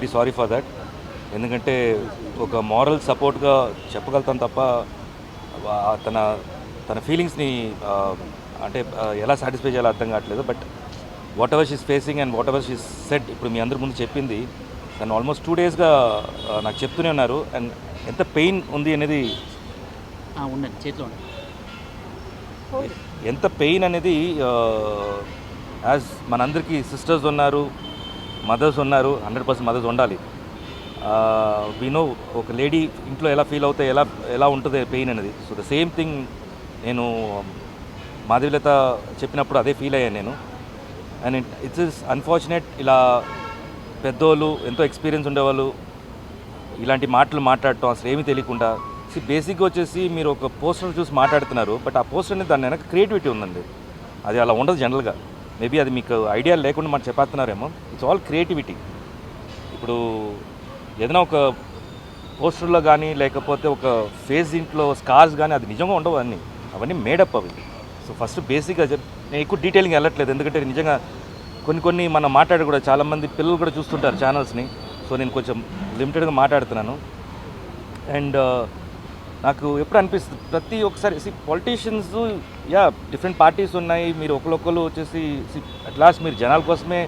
Very sorry for that. ఎందుకంటే ఒక moral సపోర్ట్గా చెప్పగలుగుతాను తప్ప తన తన ఫీలింగ్స్ని అంటే ఎలా సాటిస్ఫై చేయాలో అర్థం కావట్లేదు. But what ever she's facing and what ever she's said ఇప్పుడు మీ అందరి ముందు చెప్పింది. తను ఆల్మోస్ట్ 2 డేస్గా నాకు చెప్తూనే ఉన్నారు. అండ్ ఎంత పెయిన్ ఉంది అనేది ఉండండి చేతిలో ఎంత పెయిన్ అనేది యాజ్ మనందరికీ సిస్టర్స్ ఉన్నారు, మదర్స్ ఉన్నారు, 100% మదర్స్ ఉండాలి. వీ నో ఒక లేడీ ఇంట్లో ఎలా ఫీల్ అవుతాయి, ఎలా ఉంటుంది పెయిన్ అనేది. సో ద సేమ్ థింగ్ నేను మాధవీలత చెప్పినప్పుడు అదే ఫీల్ అయ్యాను నేను. అండ్ ఇట్స్ ఇస్ అన్ఫార్చునేట్ ఇలా పెద్దోళ్ళు ఎంతో ఎక్స్పీరియన్స్ ఉండేవాళ్ళు ఇలాంటి మాటలు మాట్లాడటం అసలు ఏమీ తెలియకుండా. బేసిక్గా వచ్చేసి మీరు ఒక పోస్టర్ చూసి మాట్లాడుతున్నారు, బట్ ఆ పోస్టర్ అనేది దాని వెనక క్రియేటివిటీ ఉందండి. అది అలా ఉండదు జనరల్గా. మేబీ అది మీకు ఐడియా లేకుండా మనం చెప్పేస్తున్నారేమో. It's all creativity. ఇప్పుడు ఏదైనా ఒక పోస్టర్లో కానీ లేకపోతే ఒక ఫేస్ ఇంట్లో స్కార్స్ కానీ అది నిజంగా ఉండవు, అవన్నీ మేడప్ అవి. సో ఫస్ట్ బేసిక్గా నేను ఎక్కువ డీటెయిలింగ్ వెళ్ళట్లేదు, ఎందుకంటే నిజంగా కొన్ని మనం మాట్లాడి కూడా చాలామంది పిల్లలు కూడా చూస్తుంటారు ఛానల్స్ని. సో నేను కొంచెం లిమిటెడ్గా మాట్లాడుతున్నాను. అండ్ నాకు ఎప్పుడు అనిపిస్తుంది ప్రతి ఒక్కసారి పొలిటీషియన్స్ డిఫరెంట్ పార్టీస్ ఉన్నాయి, మీరు ఒకరు వచ్చేసి అట్ లాస్ట్ మీరు జనాల కోసమే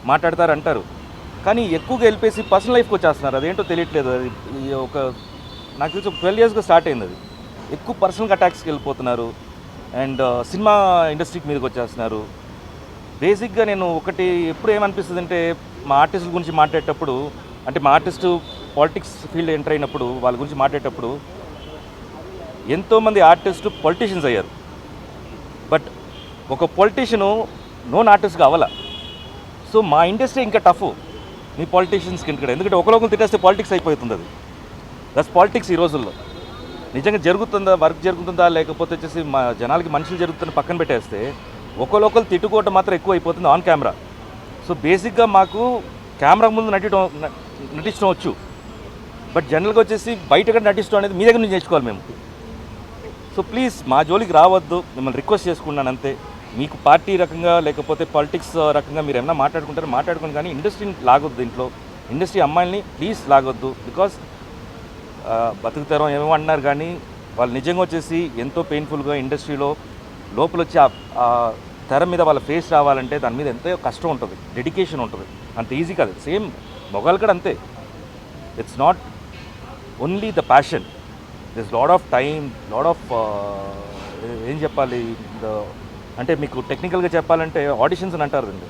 మాట్లాడతారు అంటారు, కానీ ఎక్కువగా వెళ్ళిపోయి పర్సనల్ లైఫ్కి వచ్చేస్తున్నారు. అదేంటో తెలియట్లేదు. అది నాకు తెలిసి 12 ఇయర్స్గా స్టార్ట్ అయింది. అది ఎక్కువ పర్సనల్ అటాక్స్కి వెళ్ళిపోతున్నారు అండ్ సినిమా ఇండస్ట్రీకి మీదకి వచ్చేస్తున్నారు. బేసిక్గా నేను ఒకటి ఎప్పుడు ఏమనిపిస్తుంది అంటే, మా ఆర్టిస్టుల గురించి మాట్లాడేటప్పుడు, అంటే మా ఆర్టిస్టు పాలిటిక్స్ ఫీల్డ్ ఎంటర్ అయినప్పుడు వాళ్ళ గురించి మాట్లాడేటప్పుడు ఎంతోమంది ఆర్టిస్టు పొలిటీషియన్స్ అయ్యారు. బట్ ఒక పొలిటీషియను నోన్ ఆర్టిస్ట్గా అవ్వాల. సో మా ఇండస్ట్రీ ఇంకా టఫ్ మీ పాలిటీషియన్స్కి ఇక్కడ, ఎందుకంటే ఒకరికొకరు తిట్టేస్తే పాలిటిక్స్ అయిపోతుంది. అది దట్స్ పాలిటిక్స్ ఈ రోజుల్లో. నిజంగా జరుగుతుందా, వర్క్ జరుగుతుందా, లేకపోతే వచ్చేసి మా జనాలకి మనుషులు జరుగుతున్న పక్కన పెట్టేస్తే ఒకరు తిట్టుకోవటం మాత్రం ఎక్కువ అయిపోతుంది ఆన్ కెమెరా. సో బేసిక్గా మాకు కెమెరా ముందు నటించడం వచ్చు, బట్ జనరల్గా వచ్చేసి బయట నటించడం అనేది మీ దగ్గర నుంచి నేర్చుకోవాలి మేము. సో ప్లీజ్ మా జోలికి రావద్దు, మిమ్మల్ని రిక్వెస్ట్ చేసుకున్నాను అంతే. మీకు పార్టీ రకంగా లేకపోతే పాలిటిక్స్ రకంగా మీరు ఏమైనా మాట్లాడుకుని కానీ ఇండస్ట్రీని లాగొద్దు. దీంట్లో ఇండస్ట్రీ అమ్మాయిల్ని ప్లీజ్ లాగొద్దు. బికాస్ బతుకుతారం ఏమో అన్నారు, కానీ వాళ్ళు నిజంగా వచ్చేసి ఎంతో పెయిన్ఫుల్గా ఇండస్ట్రీలో లోపల వచ్చి ఆ తెర మీద వాళ్ళ ఫేస్ రావాలంటే దాని మీద ఎంతో కష్టం ఉంటుంది, డెడికేషన్ ఉంటుంది. అంత ఈజీ కాదు. సేమ్ మొగాలు కూడా అంతే. It's not only the passion, this lot of time, lot of ఏం చెప్పాలి, అంటే మీకు టెక్నికల్గా చెప్పాలంటే ఆడిషన్స్ అని అంటారు అండి.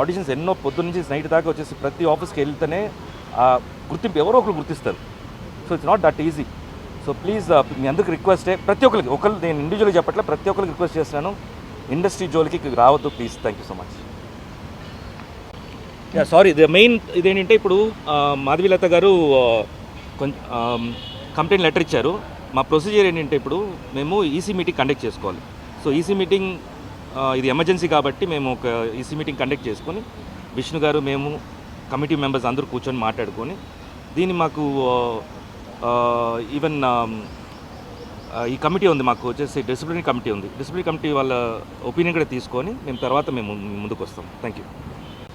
ఆడిషన్స్ ఎన్నో పొద్దున్న నుంచి నైట్ దాకా వచ్చేసి ప్రతి ఆఫీస్కి వెళ్తేనే ఆ గుర్తింపు ఎవరో ఒకరు గుర్తిస్తారు. So it's not that easy. So please మీ అందరికి రిక్వెస్టే, ప్రతి ఒక్కరికి నేను ఇండివిజువల్గా చెప్పట్లే, ప్రతి ఒక్కరికి రిక్వెస్ట్ చేస్తున్నాను, ఇండస్ట్రీ జోలికి రావద్దు please. Thank you so much. Sorry, main ఇదేంటంటే ఇప్పుడు మాధవీలత గారు కొంచెం కంప్లైంట్ లెటర్ ఇచ్చారు. మా ప్రొసీజర్ ఏంటంటే ఇప్పుడు మేము ఈసీ మీటింగ్ కండక్ట్ చేసుకోవాలి. సో ఈసీ మీటింగ్ ఇది ఎమర్జెన్సీ కాబట్టి మేము ఒక ఈసీ మీటింగ్ కండక్ట్ చేసుకొని విష్ణు గారు, మేము కమిటీ మెంబర్స్ అందరూ కూర్చొని మాట్లాడుకొని దీన్ని మాకు ఈవెన్ ఈ కమిటీ ఉంది, మాకు వచ్చేసి డిసిప్లినరీ కమిటీ ఉంది. డిసిప్లినరీ కమిటీ వాళ్ళ ఒపీనియన్ కూడా తీసుకొని మేము తర్వాత ముందుకు వస్తాం. Thank you.